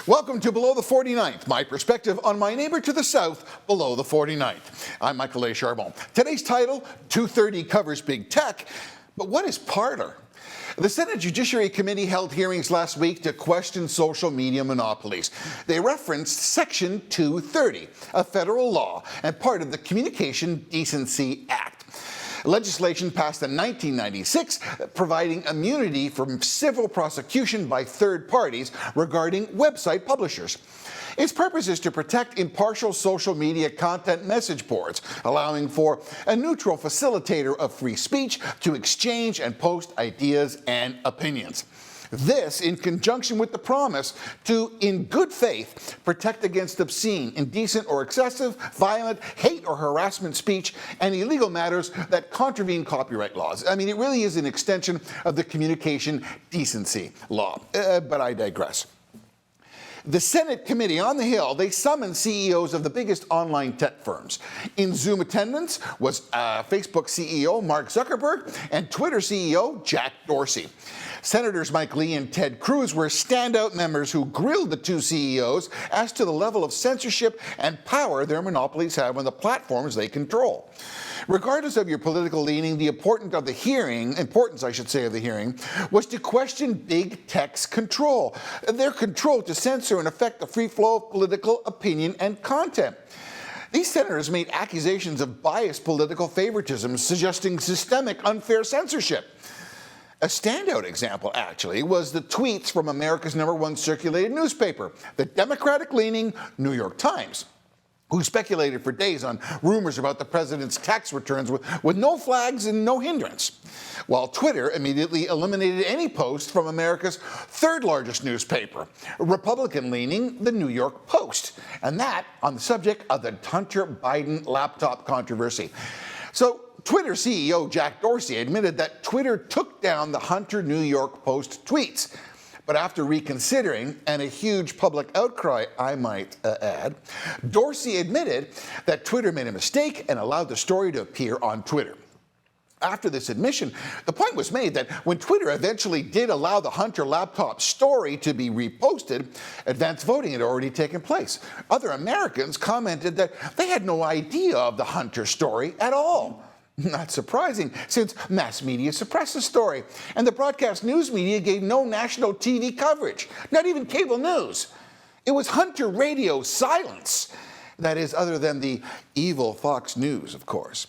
Welcome to Below the 49th, my perspective on my neighbor to the south, below the 49th. I'm Michael A. Charbon. Today's title, 230 covers big tech, but what is Parler? The Senate Judiciary Committee held hearings last week to question social media monopolies. They referenced Section 230, a federal law and part of the Communication Decency Act. Legislation passed in 1996 providing immunity from civil prosecution by third parties regarding website publishers. Its purpose is to protect impartial social media content message boards, allowing for a neutral facilitator of free speech to exchange and post ideas and opinions. This in conjunction with the promise to, in good faith, protect against obscene, indecent, or excessive, violent, hate or harassment speech and illegal matters that contravene copyright laws. I mean, it really is an extension of the Communication Decency Law. But I digress. The Senate Committee on the Hill, they summoned CEOs of the biggest online tech firms. In Zoom attendance was Facebook CEO Mark Zuckerberg and Twitter CEO Jack Dorsey. Senators Mike Lee and Ted Cruz were standout members who grilled the two CEOs as to the level of censorship and power their monopolies have on the platforms they control. Regardless of your political leaning, the importance of the hearing was to question big tech's control, their control to censor and affect the free flow of political opinion and content. These senators made accusations of biased political favoritism, suggesting systemic unfair censorship. A standout example, actually, was the tweets from America's #1 circulated newspaper, the Democratic-leaning New York Times, who speculated for days on rumors about the president's tax returns with no flags and no hindrance, while Twitter immediately eliminated any post from America's third largest newspaper, Republican-leaning the New York Post, and that on the subject of the Hunter Biden laptop controversy. So Twitter CEO Jack Dorsey admitted that Twitter took down the Hunter New York Post tweets. But after reconsidering, and a huge public outcry, I might add, Dorsey admitted that Twitter made a mistake and allowed the story to appear on Twitter. After this admission, the point was made that when Twitter eventually did allow the Hunter laptop story to be reposted, advanced voting had already taken place. Other Americans commented that they had no idea of the Hunter story at all. Not surprising, since mass media suppressed the story, and the broadcast news media gave no national TV coverage, not even cable news. It was Hunter radio silence. That is, other than the evil Fox News, of course.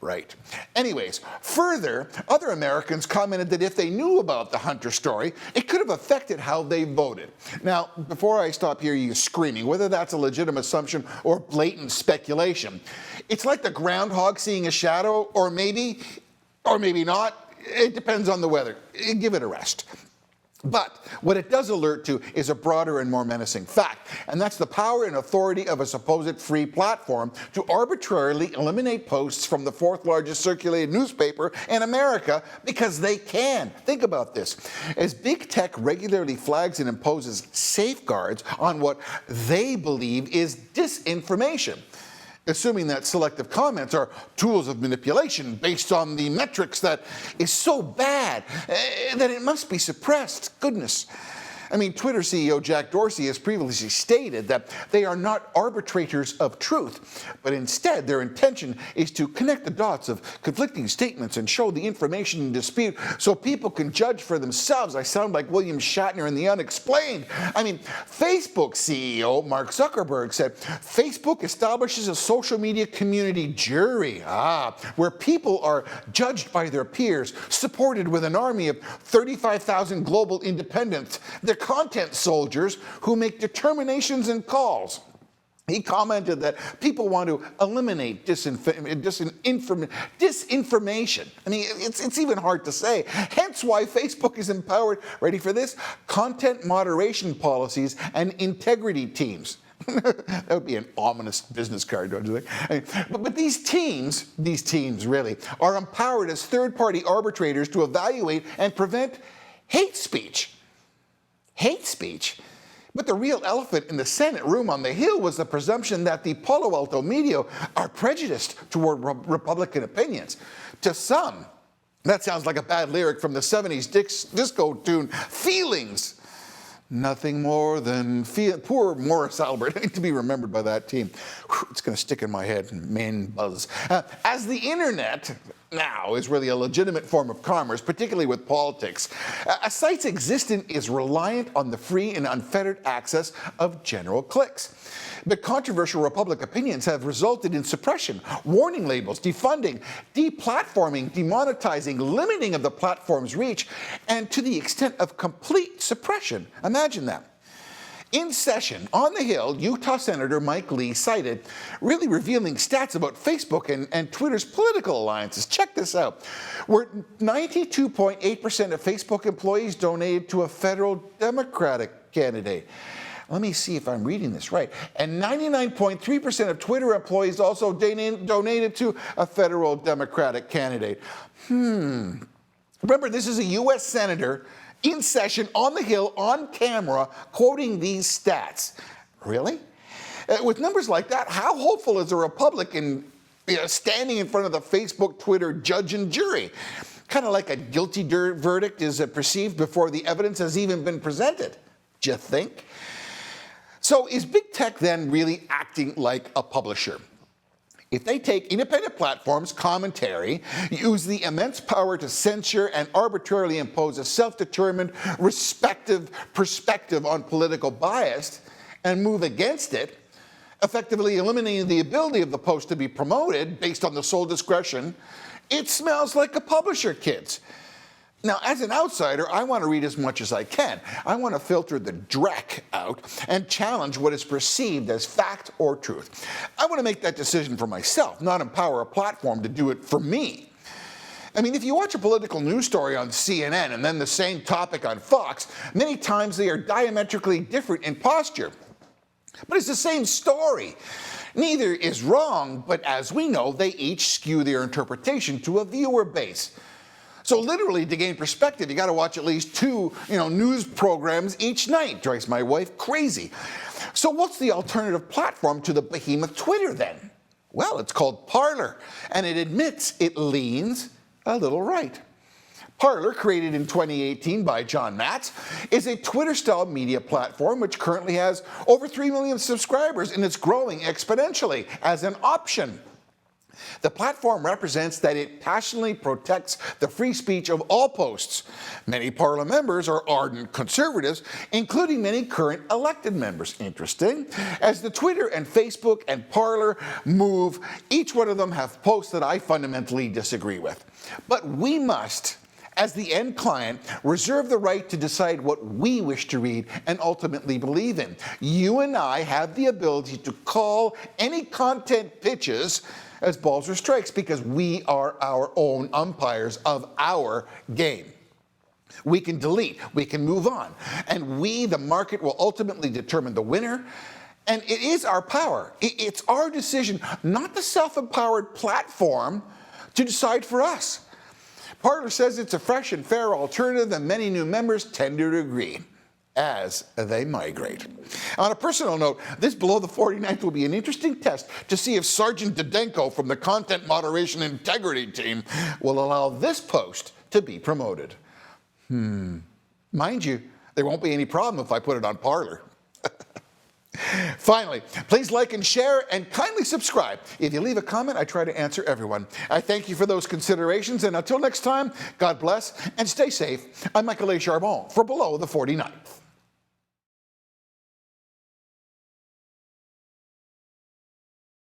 Right. Anyways, further, other Americans commented that if they knew about the Hunter story, it could have affected how they voted. Now, before I stop hearing you screaming, whether that's a legitimate assumption or blatant speculation, it's like the groundhog seeing a shadow, or maybe not. It depends on the weather. Give it a rest. But what it does alert to is a broader and more menacing fact, and that's the power and authority of a supposed free platform to arbitrarily eliminate posts from the fourth largest circulated newspaper in America because they can. Think about this. As big tech regularly flags and imposes safeguards on what they believe is disinformation, assuming that selective comments are tools of manipulation based on the metrics that is so bad that it must be suppressed. Goodness. I mean, Twitter CEO Jack Dorsey has previously stated that they are not arbitrators of truth, but instead their intention is to connect the dots of conflicting statements and show the information in dispute so people can judge for themselves. I sound like William Shatner in The Unexplained. I mean, Facebook CEO Mark Zuckerberg said Facebook establishes a social media community jury, where people are judged by their peers, supported with an army of 35,000 global independents. They're content soldiers who make determinations and calls. He commented that people want to eliminate disinformation. I mean, it's even hard to say. Hence why Facebook is empowered, ready for this, content moderation policies and integrity teams. That would be an ominous business card, don't you think? I mean, but these teams really are empowered as third-party arbitrators to evaluate and prevent hate speech. Hate speech? But the real elephant in the Senate room on the Hill was the presumption that the Palo Alto media are prejudiced toward Republican opinions. To some, that sounds like a bad lyric from the 70s disco tune, Feelings. Nothing more than poor Morris Albert to be remembered by that team. Whew, it's going to stick in my head, main buzz. As the internet now is really a legitimate form of commerce, particularly with politics, a site's existence is reliant on the free and unfettered access of general clicks. But controversial Republic opinions have resulted in suppression, warning labels, defunding, deplatforming, demonetizing, limiting of the platform's reach, and to the extent of complete suppression. Imagine that. In session on the Hill, Utah Senator Mike Lee cited really revealing stats about Facebook and Twitter's political alliances. Check this out. Where 92.8% of Facebook employees donated to a federal Democratic candidate. Let me see if I'm reading this right. And 99.3% of Twitter employees also donated to a federal Democratic candidate. Remember, this is a U.S. Senator in session on the Hill, on camera, quoting these stats. Really? With numbers like that, how hopeful is a Republican standing in front of the Facebook, Twitter judge and jury? Kind of like a guilty verdict is perceived before the evidence has even been presented. Do you think? So is big tech then really acting like a publisher? If they take independent platforms' commentary, use the immense power to censor and arbitrarily impose a self-determined, respective perspective on political bias and move against it, effectively eliminating the ability of the post to be promoted based on the sole discretion, it smells like a publisher, kids. Now, as an outsider, I want to read as much as I can. I want to filter the dreck out and challenge what is perceived as fact or truth. I want to make that decision for myself, not empower a platform to do it for me. I mean, if you watch a political news story on CNN and then the same topic on Fox, many times they are diametrically different in posture. But it's the same story. Neither is wrong, but as we know, they each skew their interpretation to a viewer base. So literally, to gain perspective, you got to watch at least two, news programs each night. Drives my wife crazy. So what's the alternative platform to the behemoth Twitter then? Well, it's called Parler, and it admits it leans a little right. Parler, created in 2018 by John Matz, is a Twitter-style media platform which currently has over 3 million subscribers, and it's growing exponentially as an option. The platform represents that it passionately protects the free speech of all posts. Many Parler members are ardent conservatives, including many current elected members. Interesting. As the Twitter and Facebook and Parler move, each one of them have posts that I fundamentally disagree with. But we must, as the end client, reserve the right to decide what we wish to read and ultimately believe in. You and I have the ability to call any content pitches as balls or strikes because we are our own umpires of our game. We can delete, we can move on, and we, the market, will ultimately determine the winner. And it is our power. It's our decision, not the self-empowered platform, to decide for us. Parler says it's a fresh and fair alternative, and many new members tend to agree as they migrate. On a personal note, this Below the 49th will be an interesting test to see if Sergeant Didenko from the Content Moderation Integrity team will allow this post to be promoted. Mind you, there won't be any problem if I put it on Parler. Finally, please like and share and kindly subscribe. If you leave a comment, I try to answer everyone. I thank you for those considerations, and until next time, God bless and stay safe. I'm Michael A. Charbon for Below the 49th.